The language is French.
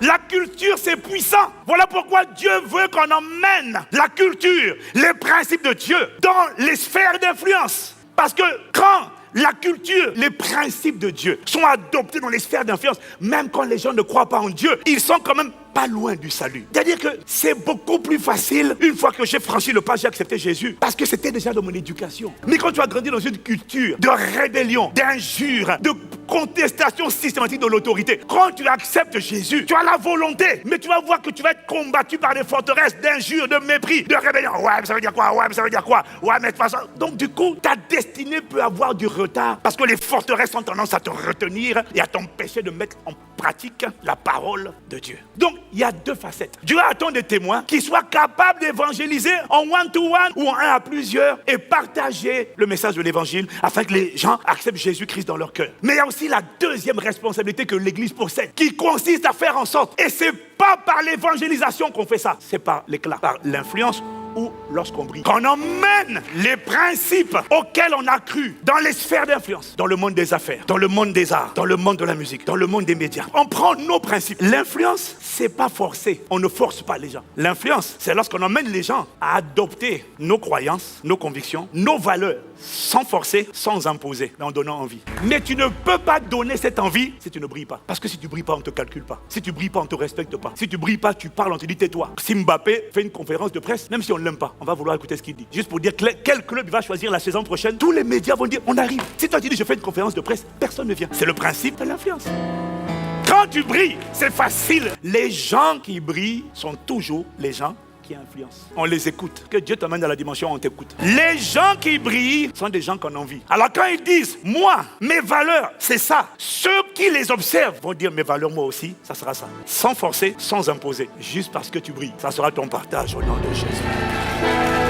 La culture, c'est puissant. Voilà pourquoi Dieu veut qu'on emmène la culture, les principes de Dieu dans les sphères d'influence. Parce que quand la culture, les principes de Dieu sont adoptés dans les sphères d'influence, même quand les gens ne croient pas en Dieu, ils sont quand même pas loin du salut. C'est-à-dire que c'est beaucoup plus facile une fois que j'ai franchi le pas, j'ai accepté Jésus, parce que c'était déjà dans mon éducation. Mais quand tu as grandi dans une culture de rébellion, d'injure, de contestation systématique de l'autorité, quand tu acceptes Jésus, tu as la volonté, mais tu vas voir que tu vas être combattu par des forteresses d'injure, de mépris, de rébellion. Ouais, mais ça veut dire quoi? Ouais, mais ça veut dire quoi? Ouais, mais de toute façon... Donc du coup, ta destinée peut avoir du retard, parce que les forteresses ont tendance à te retenir et à t'empêcher de mettre en pratique la parole de Dieu. Donc, il y a deux facettes. Dieu attend des témoins qui soient capables d'évangéliser en one-to-one ou en un à plusieurs et partager le message de l'évangile afin que les gens acceptent Jésus-Christ dans leur cœur. Mais il y a aussi la deuxième responsabilité que l'Église possède, qui consiste à faire en sorte, et c'est pas par l'évangélisation qu'on fait ça, c'est par l'éclat, par l'influence ou lorsqu'on brille. Qu'on emmène les principes auxquels on a cru dans les sphères d'influence, dans le monde des affaires, dans le monde des arts, dans le monde de la musique, dans le monde des médias. On prend nos principes. L'influence, c'est pas forcé. On ne force pas les gens. L'influence, c'est lorsqu'on emmène les gens à adopter nos croyances, nos convictions, nos valeurs, sans forcer, sans imposer, mais en donnant envie. Mais tu ne peux pas donner cette envie si tu ne brilles pas. Parce que si tu brilles pas, on ne te calcule pas. Si tu brilles pas, on ne te respecte pas. Si tu brilles pas, tu parles, on te dit tais-toi. Si Mbappé fait une conférence de presse, même si on ne l'aime pas, on va vouloir écouter ce qu'il dit. Juste pour dire quel club il va choisir la saison prochaine, tous les médias vont dire on arrive. Si toi tu dis je fais une conférence de presse, personne ne vient. C'est le principe de l'influence. Quand tu brilles, c'est facile. Les gens qui brillent sont toujours les gens qui influencent. On les écoute. Que Dieu t'emmène dans la dimension où on t'écoute. Les gens qui brillent sont des gens qu'on a envie. Alors quand ils disent, moi, mes valeurs, c'est ça. Ceux qui les observent vont dire, mes valeurs, moi aussi, ça sera ça. Sans forcer, sans imposer. Juste parce que tu brilles. Ça sera ton partage au nom de Jésus.